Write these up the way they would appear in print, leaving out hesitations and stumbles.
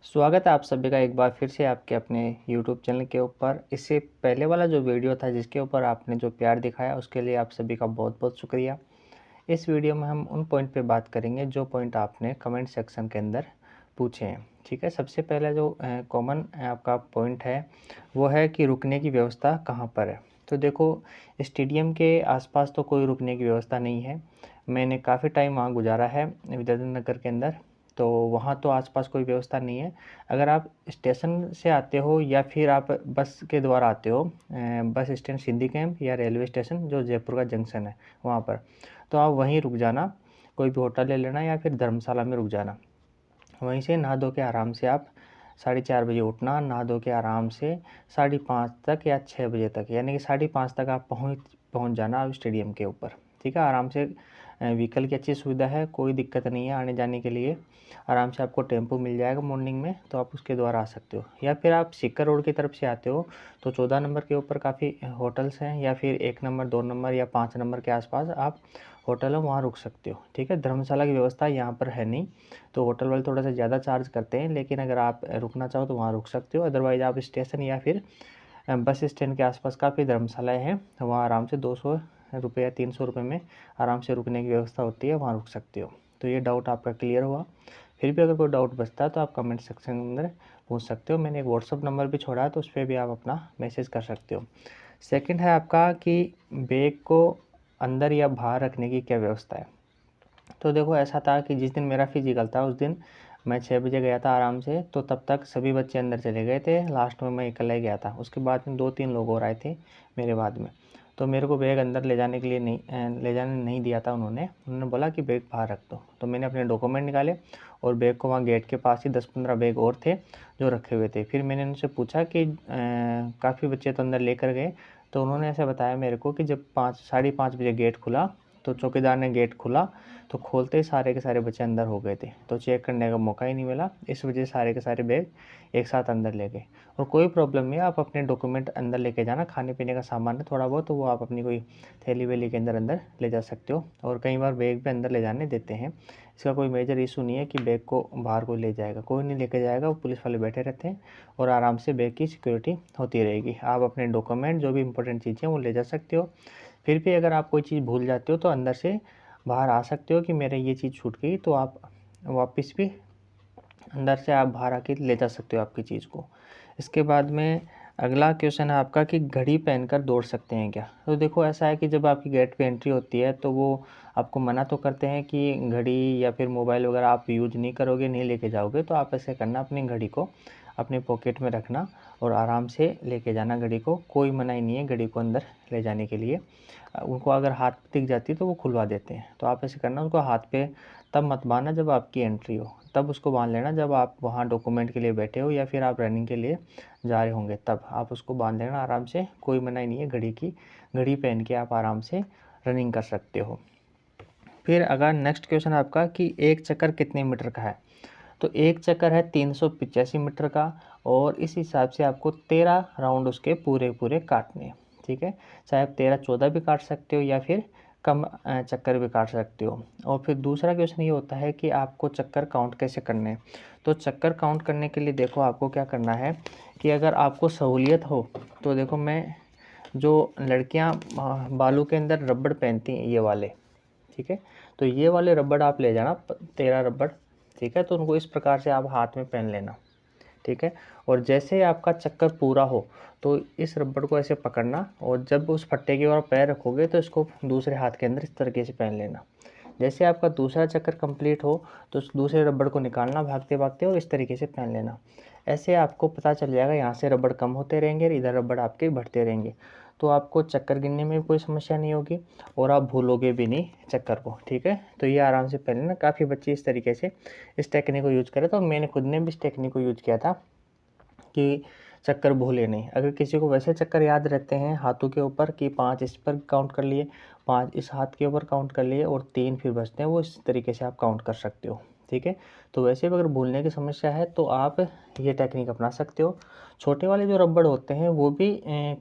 स्वागत है आप सभी का एक बार फिर से आपके अपने YouTube चैनल के ऊपर। इससे पहले वाला जो वीडियो था जिसके ऊपर आपने जो प्यार दिखाया उसके लिए आप सभी का बहुत बहुत शुक्रिया। इस वीडियो में हम उन पॉइंट पे बात करेंगे जो पॉइंट आपने कमेंट सेक्शन के अंदर पूछे हैं। ठीक है, सबसे पहला जो कॉमन आपका पॉइंट है वो है कि रुकने की व्यवस्था कहाँ पर है। तो देखो, स्टेडियम के आसपास तो कोई रुकने की व्यवस्था नहीं है। मैंने काफ़ी टाइम वहाँ गुजारा है विद्याधर नगर के अंदर, तो वहाँ तो आसपास कोई व्यवस्था नहीं है। अगर आप स्टेशन से आते हो या फिर आप बस के द्वारा आते हो, बस स्टैंड सिंधी कैंप या रेलवे स्टेशन जो जयपुर का जंक्शन है वहाँ पर, तो आप वहीं रुक जाना। कोई भी होटल ले लेना या फिर धर्मशाला में रुक जाना। वहीं से नहा धो के आराम से आप 4:30 बजे उठना, नहा धो के आराम से 5:30 तक या 6 बजे तक, यानी कि 5:30 तक आप पहुँच जाना आप स्टेडियम के ऊपर। ठीक है, आराम से व्हीकल की अच्छी सुविधा है, कोई दिक्कत नहीं है आने जाने के लिए। आराम से आपको टेम्पो मिल जाएगा मॉर्निंग में, तो आप उसके द्वारा आ सकते हो। या फिर आप सीकर रोड की तरफ से आते हो तो 14 नंबर के ऊपर काफ़ी होटल्स हैं, या फिर 1 नंबर 2 नंबर या 5 नंबर के आसपास आप होटल है वहाँ रुक सकते हो। ठीक है, धर्मशाला की व्यवस्था यहाँ पर है नहीं, तो होटल वाले थोड़ा सा ज़्यादा चार्ज करते हैं, लेकिन अगर आप रुकना चाहो तो वहाँ रुक सकते हो। अदरवाइज़ आप स्टेशन या फिर बस स्टैंड के आसपास काफ़ी धर्मशालाएँ हैं, वहाँ आराम से 200 रुपये या 300 रुपये में आराम से रुकने की व्यवस्था होती है, वहाँ रुक सकते हो। तो ये डाउट आपका क्लियर हुआ। फिर भी अगर कोई डाउट बचता है तो आप कमेंट सेक्शन के अंदर पूछ सकते हो। मैंने एक व्हाट्सअप नंबर भी छोड़ा है, तो उस पर भी आप अपना मैसेज कर सकते हो। सेकंड है आपका कि बैग को अंदर या बाहर रखने की क्या व्यवस्था है। तो देखो, ऐसा था कि जिस दिन मेरा फिजिकल था उस दिन मैं 6 बजे गया था आराम से, तो तब तक सभी बच्चे अंदर चले गए थे, लास्ट में मैं अकेला ही गया था। उसके बाद में 2-3 लोग और आए थे मेरे बाद में, तो मेरे को बैग अंदर ले जाने के लिए ले जाने नहीं दिया था। उन्होंने बोला कि बैग बाहर रख दो। तो मैंने अपने डॉक्यूमेंट निकाले और बैग को वहाँ गेट के पास ही 10-15 बैग और थे जो रखे हुए थे। फिर मैंने उनसे पूछा कि काफ़ी बच्चे तो अंदर लेकर गए, तो उन्होंने ऐसा बताया मेरे को कि जब 5 बजे गेट खुला तो चौकीदार ने गेट खोला, तो खोलते ही सारे के सारे बच्चे अंदर हो गए थे, तो चेक करने का मौका ही नहीं मिला। इस वजह से सारे के सारे बैग एक साथ अंदर ले गए। और कोई प्रॉब्लम नहीं है, आप अपने डॉक्यूमेंट अंदर लेके जाना, खाने पीने का सामान है थोड़ा बहुत, तो वो आप अपनी कोई थैली वैली के अंदर अंदर ले जा सकते हो। और कई बार बैग भी अंदर ले जाने देते हैं, इसका कोई मेजर इशू नहीं है कि बैग को बाहर कोई ले जाएगा, कोई नहीं लेके जाएगा, वो पुलिस वाले बैठे रहते हैं और आराम से बैग की सिक्योरिटी होती रहेगी। आप अपने डॉक्यूमेंट जो भी इंपॉर्टेंट चीज़ें वो ले जा सकते हो। फिर भी अगर आप कोई चीज़ भूल जाते हो तो अंदर से बाहर आ सकते हो कि मेरे ये चीज़ छूट गई, तो आप वापस भी अंदर से आप बाहर आके ले जा सकते हो आपकी चीज़ को। इसके बाद में अगला क्वेश्चन है आपका कि घड़ी पहनकर दौड़ सकते हैं क्या। तो देखो, ऐसा है कि जब आपकी गेट पे एंट्री होती है तो वो आपको मना तो करते हैं कि घड़ी या फिर मोबाइल वगैरह आप यूज नहीं करोगे, नहीं लेके जाओगे। तो आप ऐसे करना, अपनी घड़ी को अपने पॉकेट में रखना और आराम से लेके जाना घड़ी को। कोई मनाही नहीं है घड़ी को अंदर ले जाने के लिए। उनको अगर हाथ पे दिख जाती है तो वो खुलवा देते हैं। तो आप ऐसे करना, उनको हाथ पे तब मत बांधना जब आपकी एंट्री हो, तब उसको बांध लेना जब आप वहाँ डॉक्यूमेंट के लिए बैठे हो या फिर आप रनिंग के लिए जा रहे होंगे, तब आप उसको बांध लेना आराम से। कोई मनाही नहीं है घड़ी की, घड़ी पहन के आप आराम से रनिंग कर सकते हो। फिर अगर नेक्स्ट क्वेश्चन आपका कि एक चक्कर कितने मीटर का है। तो एक चक्कर है 385 मीटर का, और इस हिसाब से आपको 13 राउंड उसके पूरे पूरे काटने हैं। ठीक है, चाहे आप 13-14 भी काट सकते हो या फिर कम चक्कर भी काट सकते हो। और फिर दूसरा क्वेश्चन ये होता है कि आपको चक्कर काउंट कैसे करने हैं। तो चक्कर काउंट करने के लिए देखो, आपको क्या करना है कि अगर आपको सहूलियत हो तो देखो, मैं जो लड़कियां बालों के अंदर रबड़ पहनती हैं ये वाले, ठीक है, तो ये वाले रबड़ आप ले जाना, 13 रबड़। ठीक है, तो उनको इस प्रकार से आप हाथ में पहन लेना। ठीक है, और जैसे ही आपका चक्कर पूरा हो तो इस रबड़ को ऐसे पकड़ना, और जब उस फट्टे की ओर पैर रखोगे तो इसको दूसरे हाथ के अंदर इस तरीके से पहन लेना। जैसे आपका दूसरा चक्कर कंप्लीट हो तो उस दूसरे रबड़ को निकालना भागते भागते और इस तरीके से पहन लेना। ऐसे आपको पता चल जाएगा, यहाँ से रबड़ कम होते रहेंगे और इधर रबड़ आपके बढ़ते रहेंगे, तो आपको चक्कर गिनने में भी कोई समस्या नहीं होगी और आप भूलोगे भी नहीं चक्कर को। ठीक है, तो ये आराम से पहन लेना। काफ़ी बच्चे इस तरीके से इस टेक्निक को यूज करें, तो मैंने खुद ने भी इस टेक्निक को यूज किया था कि चक्कर भूले नहीं। अगर किसी को वैसे चक्कर याद रहते हैं हाथों के ऊपर कि 5 इस पर काउंट कर लिए, 5 इस हाथ के ऊपर काउंट कर लिए और 3 फिर बचते हैं, वो इस तरीके से आप काउंट कर सकते हो। ठीक है, तो वैसे भी अगर भूलने की समस्या है तो आप ये टेक्निक अपना सकते हो। छोटे वाले जो रबड़ होते हैं वो भी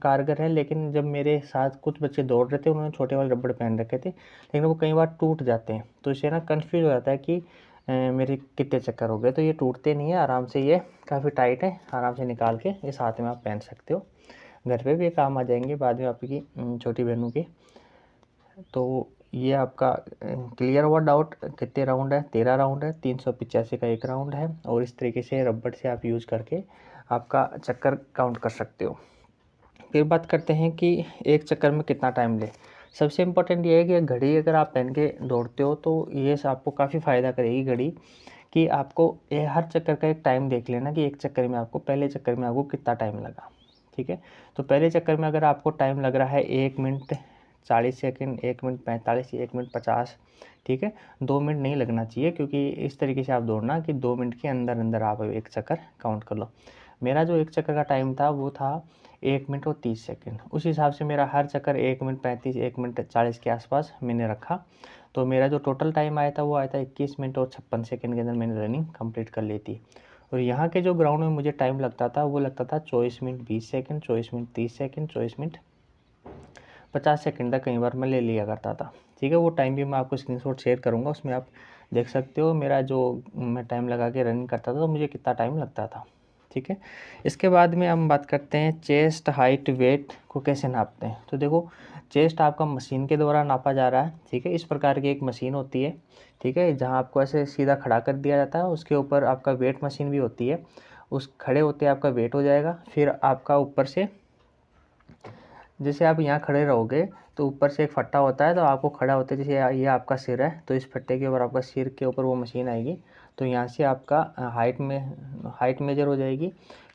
कारगर है, लेकिन जब मेरे साथ कुछ बच्चे दौड़ रहे थे उन्होंने छोटे वाले रबड़ पहन रखे थे, लेकिन वो कई बार टूट जाते हैं, तो इससे ना कन्फ्यूज हो जाता है कि मेरे कितने चक्कर हो गए। तो ये टूटते नहीं है, आराम से ये काफ़ी टाइट है, आराम से निकाल के इस हाथ में आप पहन सकते हो। घर पे भी काम आ जाएंगे बाद में आपकी छोटी बहनों के। तो ये आपका क्लियर हुआ डाउट। कितने राउंड है? 13 राउंड है, 385 का एक राउंड है। और इस तरीके से रबड़ से आप यूज़ करके आपका चक्कर काउंट कर सकते हो। फिर बात करते हैं कि एक चक्कर में कितना टाइम ले। सबसे इम्पोर्टेंट ये है कि घड़ी अगर आप पहन के दौड़ते हो तो ये आपको काफ़ी फ़ायदा करेगी घड़ी, कि आपको ये हर चक्कर का एक टाइम देख लेना कि एक चक्कर में आपको, पहले चक्कर में आपको कितना टाइम लगा। ठीक है, तो पहले चक्कर में अगर आपको टाइम लग रहा है 1 मिनट 40 सेकंड, 1 मिनट 45, 1 मिनट 50, ठीक है, 2 मिनट नहीं लगना चाहिए, क्योंकि इस तरीके से आप दौड़ना कि 2 मिनट के अंदर अंदर आप एक चक्कर काउंट कर लो। मेरा जो एक चक्कर का टाइम था वो था 1 मिनट और 30 सेकंड। उस हिसाब से मेरा हर चक्कर 1 मिनट 35, 1 मिनट 40 के आसपास मैंने रखा। तो मेरा जो टोटल टाइम आया था वो आया था 21 मिनट और 56 सेकंड के अंदर मैंने रनिंग कंप्लीट कर ली थी। और यहाँ के जो ग्राउंड में मुझे टाइम लगता था वो लगता था 24 minute 20 second, 24 minute 30 second, 24 minute 50 second तक कई बार मैं ले लिया करता था। ठीक है, वो टाइम भी मैं आपको स्क्रीनशॉट शेयर करूँगा, उसमें आप देख सकते हो मेरा जो मैं टाइम लगा के रनिंग करता था तो मुझे कितना टाइम लगता था। ठीक है, इसके बाद में हम बात करते हैं चेस्ट हाइट वेट को कैसे नापते हैं। तो देखो, चेस्ट आपका मशीन के द्वारा नापा जा रहा है। ठीक है, इस प्रकार की एक मशीन होती है। ठीक है, जहाँ आपको ऐसे सीधा खड़ा कर दिया जाता है, उसके ऊपर आपका वेट मशीन भी होती है। उस खड़े होते आपका वेट हो जाएगा, फिर आपका ऊपर से, जैसे आप यहाँ खड़े रहोगे तो ऊपर से एक फट्टा होता है, तो आपको खड़ा होते जैसे ये आपका सिर है, तो इस फट्टे के ऊपर आपका सिर के ऊपर वो मशीन आएगी। तो यहाँ से आपका हाइट मेजर हो जाएगी।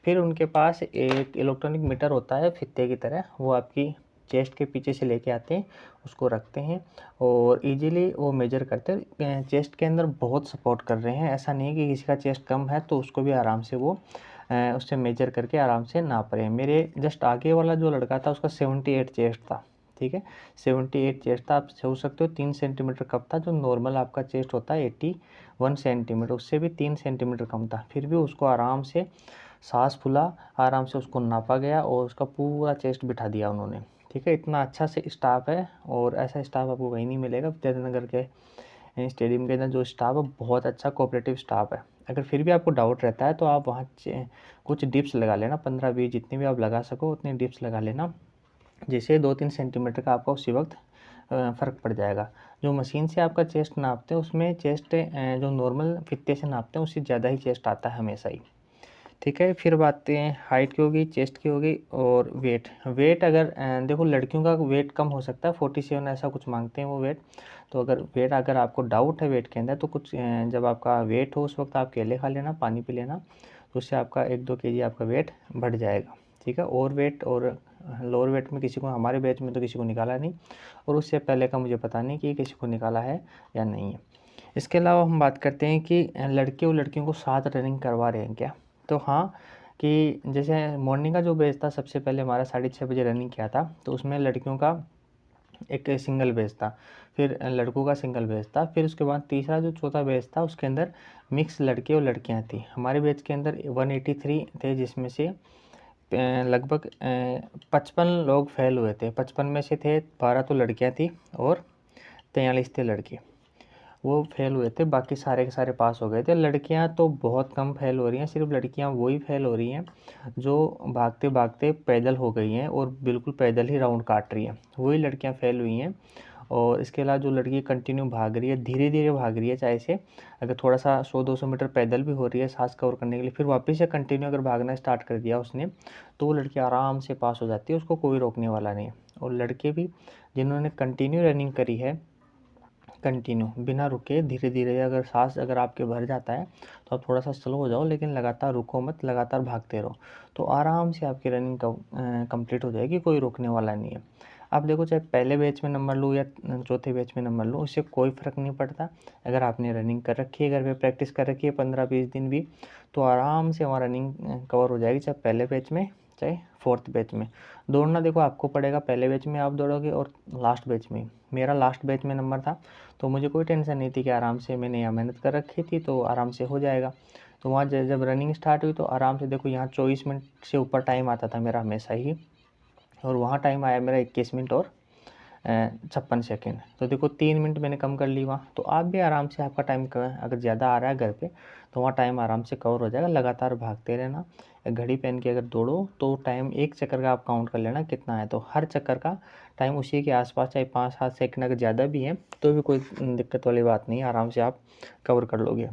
फिर उनके पास एक इलेक्ट्रॉनिक मीटर होता है फित्ते की तरह, वो आपकी चेस्ट के पीछे से लेके आते हैं, उसको रखते हैं और इजीली वो मेजर करते हैं। चेस्ट के अंदर बहुत सपोर्ट कर रहे हैं, ऐसा नहीं है कि किसी का चेस्ट कम है तो उसको भी आराम से वो उससे मेजर करके आराम से नाप रहे हैं। मेरे जस्ट आगे वाला जो लड़का था उसका 78 चेस्ट था। ठीक है, 78 चेस्ट था। आप सोच सकते हो 3 सेंटीमीटर कम था। जो नॉर्मल आपका चेस्ट होता है 81 सेंटीमीटर, उससे भी 3 सेंटीमीटर कम था। फिर भी उसको आराम से सांस फूला, आराम से उसको नापा गया और उसका पूरा चेस्ट बिठा दिया उन्होंने। ठीक है, इतना अच्छा से स्टाफ है और ऐसा स्टाफ आपको कहीं नहीं मिलेगा। विद्यार्थी के स्टेडियम के अंदर जो स्टाफ है बहुत अच्छा कोऑपरेटिव स्टाफ है। अगर फिर भी आपको डाउट रहता है तो आप वहाँ कुछ डिप्स लगा लेना, 15-20 जितनी भी आप लगा सको उतनी डिप्स लगा लेना, जिससे 2-3 सेंटीमीटर का आपका उसी वक्त फ़र्क पड़ जाएगा। जो मशीन से आपका चेस्ट नापते हैं उसमें चेस्ट जो नॉर्मल फित्ते से नापते हैं उससे ज़्यादा ही चेस्ट आता है हमेशा ही। ठीक है, फिर बातें हाइट की होगी, चेस्ट की होगी और वेट अगर देखो लड़कियों का वेट कम हो सकता है, 47 ऐसा कुछ मांगते हैं वो वेट। तो अगर आपको डाउट है वेट के अंदर तो कुछ जब आपका वेट हो उस वक्त आप केले खा लेना, पानी पी लेना, तो उससे आपका 1-2 केजी आपका वेट बढ़ जाएगा। ठीक है, और वेट और लोअर वेट में किसी को, हमारे बैच में तो किसी को निकाला नहीं, और उससे पहले का मुझे पता नहीं कि किसी को निकाला है या नहीं है। इसके अलावा हम बात करते हैं कि लड़के और लड़कियों को साथ रनिंग करवा रहे हैं क्या। तो हाँ, कि जैसे मॉर्निंग का जो बैच था सबसे पहले हमारा 6:30 बजे रनिंग किया था, तो उसमें लड़कियों का एक सिंगल बैच था, फिर लड़कों का सिंगल बैच था, फिर उसके बाद तीसरा जो चौथा बैच था उसके अंदर मिक्स लड़के और लड़कियां थी। हमारे बैच के अंदर 183 थे, जिसमें से लगभग 55 लोग फेल हुए थे। 55 में से थे 12 तो लड़कियां थी और 43 थे लड़के, वो फेल हुए थे। बाकी सारे के सारे पास हो गए थे। लड़कियां तो बहुत कम फेल हो रही हैं, सिर्फ लड़कियां वही फेल हो रही हैं जो भागते भागते पैदल हो गई हैं और बिल्कुल पैदल ही राउंड काट रही हैं, वही लड़कियां फेल हुई हैं। और इसके अलावा जो लड़की कंटिन्यू भाग रही है, धीरे धीरे भाग रही है, चाहे से अगर थोड़ा सा 100-200 मीटर पैदल भी हो रही है सांस कवर करने के लिए, फिर वापस से कंटिन्यू अगर भागना स्टार्ट कर दिया उसने, तो वो लड़की आराम से पास हो जाती है, उसको कोई रोकने वाला नहीं है। और लड़के भी जिन्होंने कंटिन्यू रनिंग करी है, कंटिन्यू बिना रुके धीरे धीरे, अगर सांस अगर आपके भर जाता है तो आप थोड़ा सा स्लो हो जाओ, लेकिन लगातार रुको मत, लगातार भागते रहो, तो आराम से आपकी रनिंग कंप्लीट हो जाएगी, कोई रोकने वाला नहीं है। आप देखो, चाहे पहले बैच में नंबर लो या चौथे बैच में नंबर लो, उससे कोई फ़र्क नहीं पड़ता। अगर आपने रनिंग कर रखी है, घर पे प्रैक्टिस कर रखी है 15-20 दिन भी, तो आराम से वहाँ रनिंग कवर हो जाएगी, चाहे पहले बैच में चाहे फोर्थ बैच में। दौड़ना देखो आपको पड़ेगा, पहले बैच में आप दौड़ोगे और लास्ट बैच में। मेरा लास्ट बैच में नंबर था तो मुझे कोई टेंशन नहीं थी कि आराम से मैंने यहाँ मेहनत कर रखी थी तो आराम से हो जाएगा। तो वहाँ जब रनिंग स्टार्ट हुई तो आराम से देखो, यहाँ 24 मिनट से ऊपर टाइम आता था मेरा हमेशा ही, और वहाँ टाइम आया मेरा 21 मिनट और 56 सेकेंड। तो देखो 3 मिनट मैंने कम कर ली वहाँ। तो आप भी आराम से, आपका टाइम अगर ज़्यादा आ रहा है घर पे तो वहाँ टाइम आराम से कवर हो जाएगा। लगातार भागते रहना, घड़ी पहन के अगर दौड़ो तो टाइम एक चक्कर का आप काउंट कर लेना कितना है, तो हर चक्कर का टाइम उसी के आसपास, चाहे 5-7 सेकंड अगर ज़्यादा भी है तो भी कोई दिक्कत वाली बात नहीं है, आराम से आप कवर कर लोगे।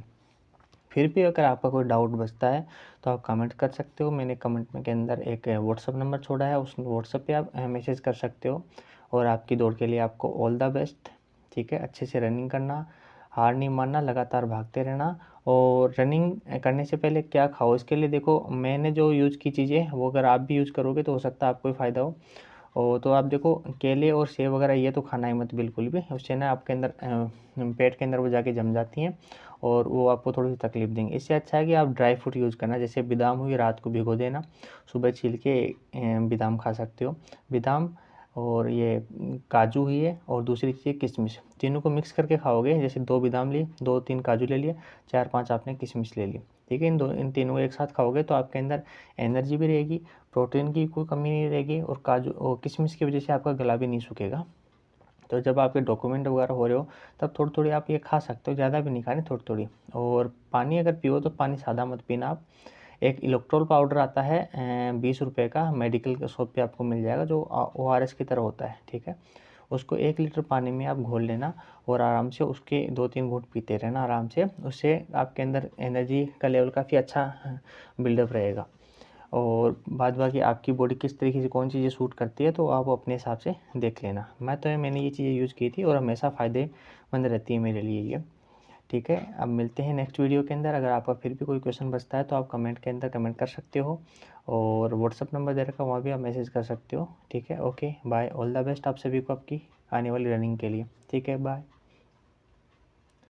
फिर भी अगर आपका कोई डाउट बचता है तो आप कमेंट कर सकते हो। मैंने कमेंट में के अंदर एक व्हाट्सअप नंबर छोड़ा है, उस व्हाट्सअप पे आप मैसेज कर सकते हो। और आपकी दौड़ के लिए आपको ऑल द बेस्ट। ठीक है, अच्छे से रनिंग करना, हार नहीं मानना, लगातार भागते रहना। और रनिंग करने से पहले क्या खाओ, इसके लिए देखो मैंने जो यूज़ की चीज़ें वो अगर आप भी यूज़ करोगे तो हो सकता है आपको ही फ़ायदा हो। और तो आप देखो केले और सेब वगैरह ये तो खाना ही मत बिल्कुल भी, उससे ना आपके अंदर पेट के अंदर वो जाके जम जाती हैं और वो आपको थोड़ी सी तकलीफ देंगे। इससे अच्छा है कि आप ड्राई फ्रूट यूज़ करना, जैसे बादाम हुई, रात को भिगो देना, सुबह छील के बादाम खा सकते हो। बादाम और ये काजू ही है, और दूसरी चीज़ किशमिश, तीनों को मिक्स करके खाओगे। जैसे 2 बादाम लिए, 2-3 काजू ले लिए, 4-5 आपने किशमिश ले ली। ठीक है, इन तीनों को एक साथ खाओगे तो आपके अंदर एनर्जी भी रहेगी, प्रोटीन की कोई कमी नहीं रहेगी, और काजू और किशमिश की वजह से आपका गला भी नहीं सूखेगा। तो जब आपके डॉक्यूमेंट वगैरह हो रहे हो तब थोड़ी थोड़ी आप ये खा सकते हो, ज़्यादा भी नहीं खानी, थोड़ी थोड़ी। और पानी अगर पियो तो पानी सादा मत पीना आप। एक इलेक्ट्रोल पाउडर आता है 20 रुपये का, मेडिकल के शॉप पे आपको मिल जाएगा, जो ORS की तरह होता है। ठीक है, उसको 1 लीटर पानी में आप घोल लेना और आराम से उसके 2-3 घूंट पीते रहना आराम से। उससे आपके अंदर एनर्जी का लेवल काफ़ी अच्छा बिल्डअप रहेगा। और बाद बाकी आपकी बॉडी किस तरीके से कौन चीज़ें सूट करती है तो आप अपने हिसाब से देख लेना। मैंने ये चीज़ें यूज़ की थी और हमेशा फ़ायदेमंद रहती है मेरे लिए ये। ठीक है, अब मिलते हैं नेक्स्ट वीडियो के अंदर। अगर आपका फिर भी कोई क्वेश्चन बचता है तो आप कमेंट के अंदर कमेंट कर सकते हो, और व्हाट्सअप नंबर दे रखा है वहाँ भी आप मैसेज कर सकते हो। ठीक है, okay bye, all the best आप सभी को आपकी आने वाली रनिंग के लिए। ठीक है, बाय।